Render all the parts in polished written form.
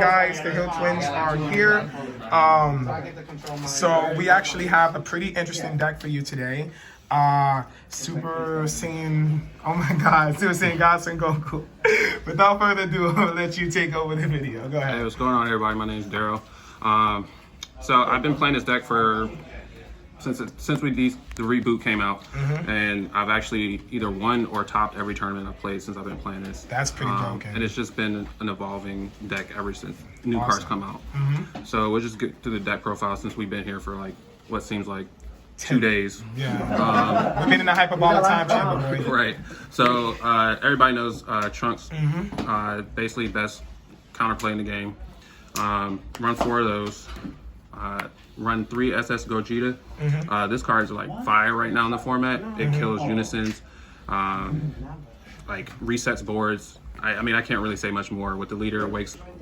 guys? The Hill Twins are here. So we actually have a pretty interesting deck for you today. Super Saiyan, oh my God, Super Saiyan Godson Goku. Without further ado, I'll let you take over the video. Go ahead. Hey, what's going on, everybody? My name's Darryl. So I've been playing this deck for since the reboot came out, and I've actually either won or topped every tournament I've played since I've been playing this. That's pretty broken. And it's just been an evolving deck ever since new cards come out. So we'll just get to the deck profile since we've been here for like what seems like 2 days. Yeah. We've been in a hyperbolic time chamber, boy. Right. So everybody knows Trunks. Basically best counterplay in the game. Run 4 of those. Run 3 SS Gogeta. This card is like fire right now in the format. It kills unisons, like resets boards. I mean, I can't really say much more. With the leader,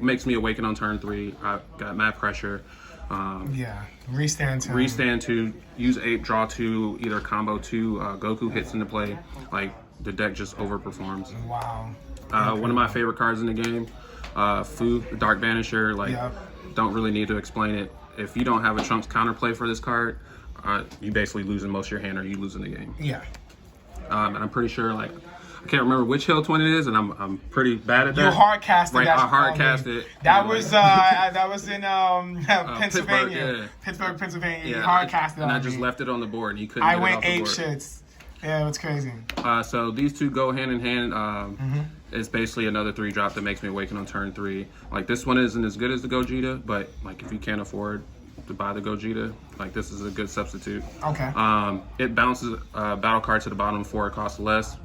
makes me awaken on turn 3. I got mad pressure. Restand 2. Restand 2. Use 8, draw 2. Either combo 2. Goku hits into play. Like the deck just overperforms. Wow. One of my favorite cards in the game. Fu, Dark Banisher. Like, don't really need to explain it. If you don't have a Trunks counterplay for this card, you basically losing most of your hand, or you losing the game. Yeah. And I'm pretty sure, like, I can't remember which Hill Twin it is, and I'm pretty bad at that. You hard casted right, that. I hard cast it. That was in Pennsylvania. Pittsburgh, Pennsylvania. Yeah, you hard casted it. And I just left it on the board, and you couldn't. I get went it off the 8 board. shits. Yeah, it's crazy. So these two go hand in hand. It's basically another 3-drop that makes me awaken on turn 3. Like, this one isn't as good as the Gogeta, but like if you can't afford to buy the Gogeta, like this is a good substitute. Okay. It bounces battle card to the bottom 4. It costs less.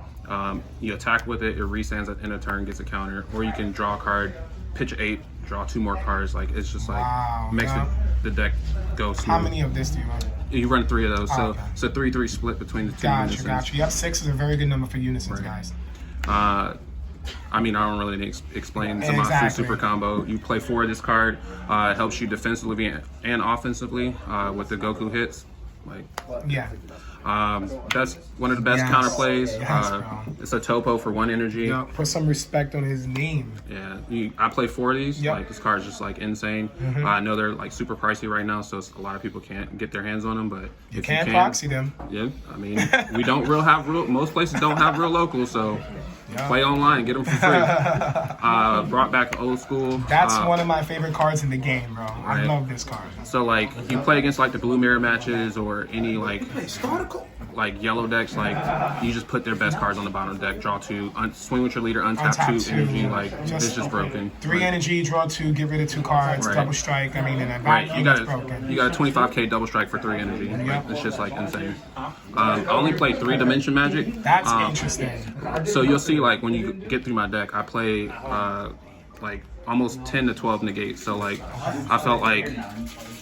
You attack with it. It restands at the end of turn, gets a counter, or you can draw a card, pitch 8, draw 2 more cards. Like, it's just like makes the deck go smooth. How many of this do you run? You run 3 of those, so it's a 3-3 split between the two. Gotcha. Yep, 6 is a very good number for unisons, guys. I mean, I don't really need to explain Zamasu super combo. You play 4 of this card. It helps you defensively and offensively with the Goku hits. Like, that's one of the best counterplays. It's a topo for 1 energy. Put some respect on his name. Yeah, I play 4 of these. Like, this card's just like insane. I know they're like super pricey right now, so a lot of people can't get their hands on them. But you can proxy them. Yeah, I mean, we don't have real. Most places don't have real locals, so. Play online, get them for free. Brought back old school. That's one of my favorite cards in the game, bro. I love this card. So like, you play against like the blue mirror matches or any like yellow decks, like you just put their best cards on the bottom deck, draw 2, swing with your leader, untap 2 energy. Like, it's just broken. 3 energy, draw 2, get rid of 2 cards, double strike. I mean, in that you got a 25k double strike for 3 energy. Like, it's just like insane. I only play 3 dimension magic. That's interesting. So you'll see, like, when you get through my deck, I play like almost 10 to 12 negates. So like, I felt like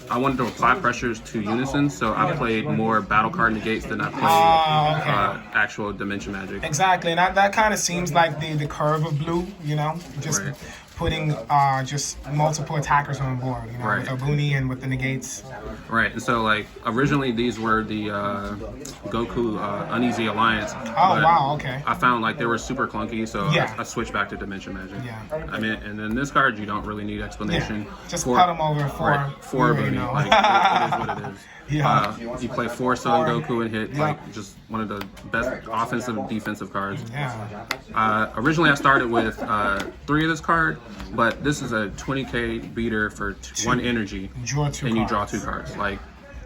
I wanted to apply pressures to unison, so I played more battle card negates than I played actual dimension magic. Exactly, and that kind of seems like the curve of blue, you know, just putting just multiple attackers on board, you know, with Obuni and with the negates. Right, and so like originally these were the Goku Uneasy Alliance. Oh wow, okay. I found like they were super clunky, so I switched back to Dimension Magic. I mean, and then this card you don't really need explanation. Just cut them over for Obuni. Like, it is what it is. You play 4 Sun Goku and hit like just one of the best offensive and defensive cards. Originally I started with 3 of this card, but this is a 20k beater for 1 energy. Draw 2 and cards. You draw 2 cards. Like,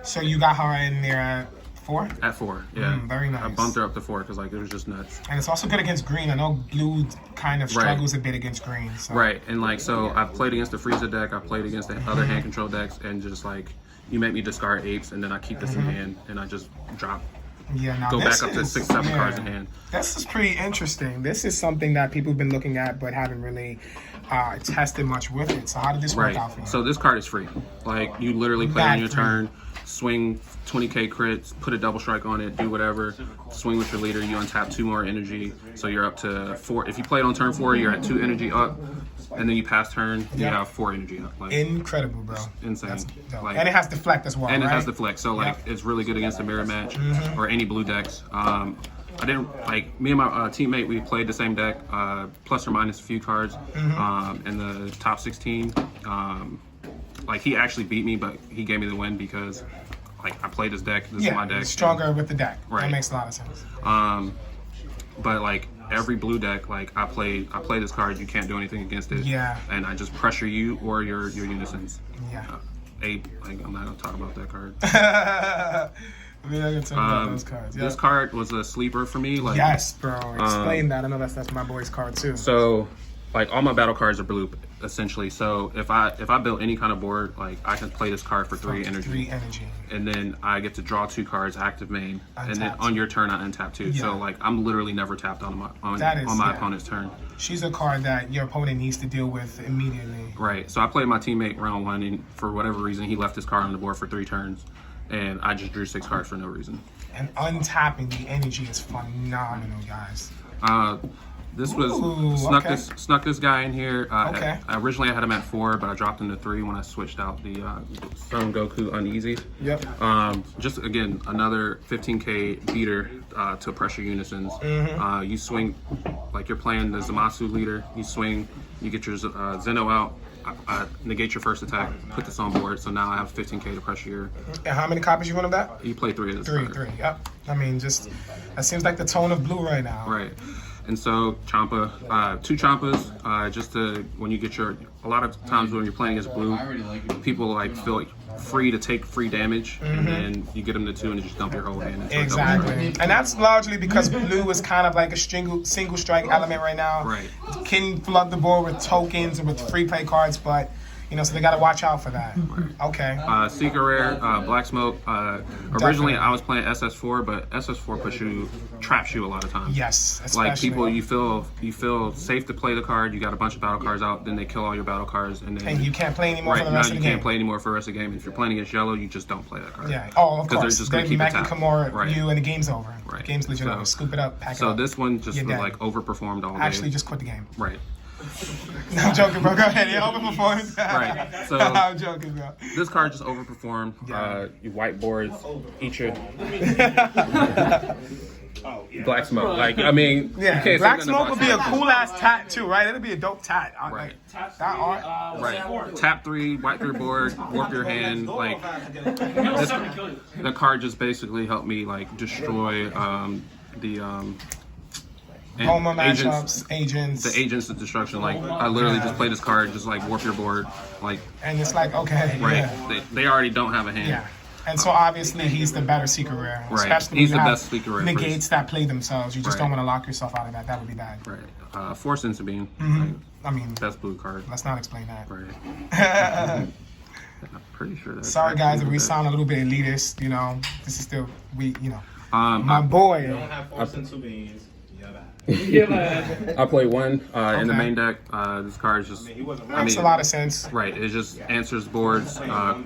so you got her in there at 4? At 4, yeah. Very nice. I bumped her up to 4 because like it was just nuts. And it's also good against green. I know blue kind of struggles a bit against green. So. Right, and like so I've played against the Frieza deck, I've played against the other hand control decks, and just like you make me discard 8s, and then I keep this in hand, and I just drop. Go back up to 6, 7 cards in hand. This is pretty interesting. This is something that people have been looking at but haven't really tested much with it. So how did this work out for you? So this card is free. Like, you literally play on your turn, swing 20k crits, put a double strike on it, do whatever, swing with your leader, you untap 2 more energy, so you're up to 4. If you play it on turn 4, you're at 2 energy up, and then you pass turn, you have 4 energy up. Like, incredible, bro. Insane. Like, and it has deflect as well, And it has deflect, so like it's really good against a mirror match or any blue decks. I didn't like me and my teammate. We played the same deck, plus or minus a few cards, in the top 16. Like he actually beat me, but he gave me the win because like I played his deck. This is my deck. Stronger with the deck. Right. That makes a lot of sense. But like every blue deck, like I play this card. You can't do anything against it. Yeah. And I just pressure you or your unisons. Yeah. Like I'm not gonna talk about that card. We're not gonna talk about those cards. This card was a sleeper for me. Like yes, bro. Explain that. I know that's my boy's card too. So, like all my battle cards are blue essentially. So if I build any kind of board, like I can play this card for 3 energy. 3 energy. And then I get to draw 2 cards, active main, Untapped. and then on your turn I untap 2. Yeah. So like I'm literally never tapped on my opponent's turn. She's a card that your opponent needs to deal with immediately. Right. So I played my teammate round 1, and for whatever reason he left his card on the board for 3 turns, and I just drew 6 cards for no reason. And untapping the energy is phenomenal, guys. This was snuck this guy in here. Originally I had him at 4, but I dropped him to 3 when I switched out the Son Goku uneasy. Yep. Just again another 15k beater to pressure unisons. You swing like you're playing the Zamasu leader. You swing, you get your Zeno out. I negate your first attack, put this on board, so now I have 15k to pressure your... And how many copies you want of that? You play 3 of this. 3, yep. I mean, just, that seems like the tone of blue right now. Right. And so, Champa, 2 Champas, just to, when you get your... A lot of times when you're playing as blue, people like feel free to take free damage, and then you get them to 2 and just dump your whole hand. Exactly. And that's largely because blue is kind of like a single strike element right now. Right. Can flood the board with tokens and with free play cards, but you know, so they got to watch out for that. Okay. Secret Rare, Black Smoke. Originally, I was playing SS4, but SS4 traps you a lot of times. Yes, like especially. people, you feel safe to play the card. You got a bunch of battle cards out, then they kill all your battle cards, and then you can't play anymore for the rest of the game. Now you can't play anymore for the rest of the game. If you're playing against yellow, you just don't play that card. Yeah. Oh, of course. They're just gonna keep it tapped. You and the game's over. Right. Game's legit over. Scoop it up, pack it up. So this one just was like overperformed all day. Actually, just quit the game. Right. No, I'm joking, bro. Go ahead. Yeah, overperformed. Right. So I'm joking, bro. This card just overperformed. You whiteboards, eat your Black Smoke. Like, I mean, yeah. You can't Black Smoke would be a cool ass tat too, right? It'd be a dope tat. Right. Like, that art. Right. Tap 3, white 3 board, warp your hand. Like, the card just basically helped me like destroy the Homa matchups, agents. The agents of destruction. Like, I literally just play this card, just like warp your board. Like, and it's like, okay. Right. Yeah. They already don't have a hand. Yeah. And so obviously he's the better secret rare. Right. Especially He's when the you best secret rare. Negates that play themselves. You just don't want to lock yourself out of that. That would be bad. Right. Force Insubeam. I mean, best blue card. Let's not explain that. Right. I'm pretty sure that's... Sorry guys if we sound a little bit elitist, you know. This is still, my boy. You don't have Force Insubeams. I play 1 in the main deck. This card is just... Makes a lot of sense. Right. It just answers boards,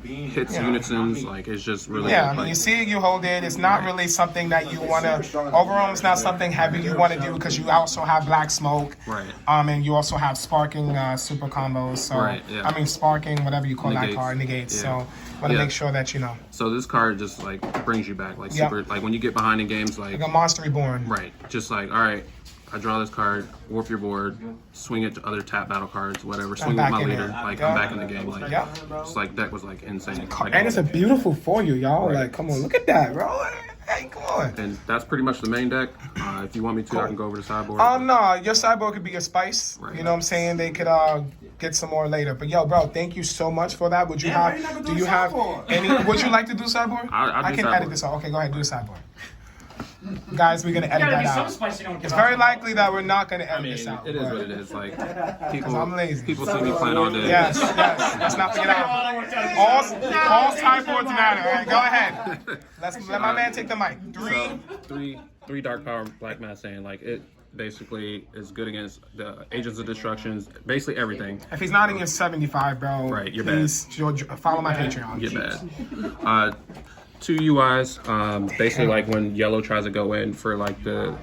hits unisons. Like, it's just really... Yeah, I mean, you see it, you hold it. It's not really something that you want to... Overall, it's not something heavy you want to do because you also have Black Smoke. Right. And you also have Sparking super combos. So, right, yeah. I mean, Sparking, whatever you call that card, negates. Yeah. So, want to make sure that you know. So this card just, like, brings you back. Like, super... Like, when you get behind in games, like... Like a Monster Reborn. Right. Just like, all right... I draw this card, warp your board, swing it to other tap battle cards, whatever. Swing with my leader, like I'm back in the game. Like, it's like deck was like insane. Like, and it's a beautiful for you, y'all. Right. Like, come on, look at that, bro. Hey, come on. And that's pretty much the main deck. If you want me to, I can go over to sideboard. No, your sideboard could be a spice. Right. You know what I'm saying? They could get some more later. But yo, bro, thank you so much for that. Would you do you have any? Would you like to do sideboard? I can edit this out. Okay, go ahead, do the sideboard. Guys, we're gonna edit that out. It's very likely that we're not gonna edit this out. It is what it is. Like, people, I'm lazy. People see me playing all day. Yes. Let's not forget out. All sideboards matter. All right, go ahead. Let my man take the mic. Three dark power black mass saying like it basically is good against the agents of destructions, basically everything. If he's not in your 75, bro, right, you're please bad. Follow my Patreon. You're bad. 2 UIs, basically like when yellow tries to go in for like the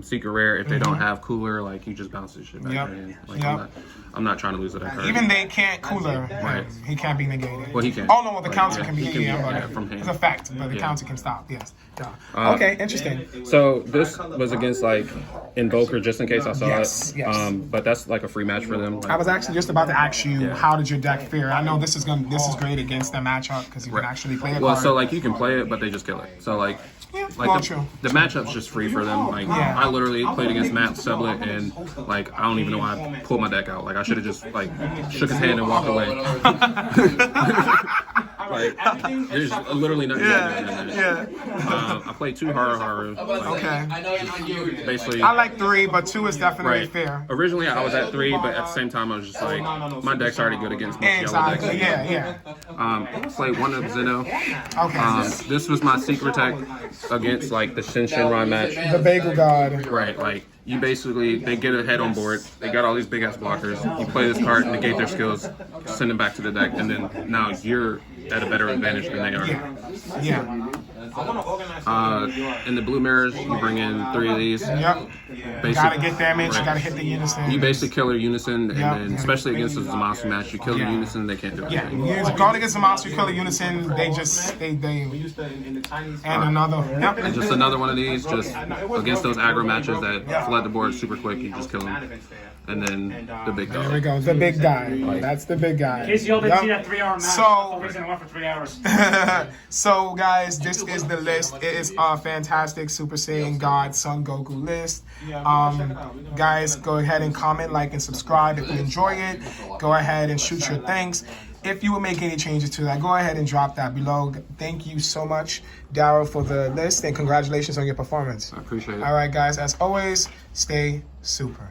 secret rare, if they don't have cooler, like you just bounce this shit back in. Like, I'm not trying to lose to that card. Even they can't cooler. Right. He can't be negated. Well, he can. Oh no, well, the Like, counter yeah, can be. he can be, Yeah, from hand. it's a fact, but the Yeah. counter can stop. Yes. Yeah. Okay, interesting. So this was against like Invoker, just in case I saw Yes, it. yes. But that's like a free match for them. Like, I was actually just about to ask you, Yeah. how did your deck fare? I know this is great against the matchup because you can actually play it. well, so like you can play it, but they just kill it. So like. Like well, the, true. the matchup's just free for them. Like Yeah. I literally played against Matt Sublet, and like I don't even know why I pulled my deck out. Like I should have just like shook his hand and walked away. Like there's literally nothing to do in that. I played 2 Haru. Okay. Basically, I like 3, but 2 is definitely right. fair. Originally I was at 3, but at the same time I was just like, my deck's already good against most yellow decks. Exactly. Yeah. Played 1 of Zeno. Okay. This was my secret tech against like the Shin Shinran match. The Bagel God. Right, like you basically they get a head on board. They got all these big ass blockers. You play this card, negate their skills, send them back to the deck, and then now you're at a better advantage than they are. Yeah. In the blue mirrors, you bring in 3 of these. Yep. Gotta get damage. Right. You gotta hit the unison. You basically kill their unison, and Yep. then especially against the Zamasu match, you kill the unison, they can't do Yeah, anything. you going against the monster killer unison. They and another. Yep. And just another one of these, just against those aggro matches that flood the board super quick, you just kill them. And then the big There we dog. go. The big guy. That's the big guy. In case you all didn't see Yep. that 3-hour match, So- the reason I went for 3 hours. So guys, this is the list. It is a fantastic Super Saiyan God Son Goku list. Guys, go ahead and comment, like, and subscribe if you enjoy it. Go ahead and shoot your thanks. If you will make any changes to that, go ahead and drop that below. Thank you so much, Darryl, for the list, and congratulations on your performance. I appreciate it. All right, guys, as always, stay super.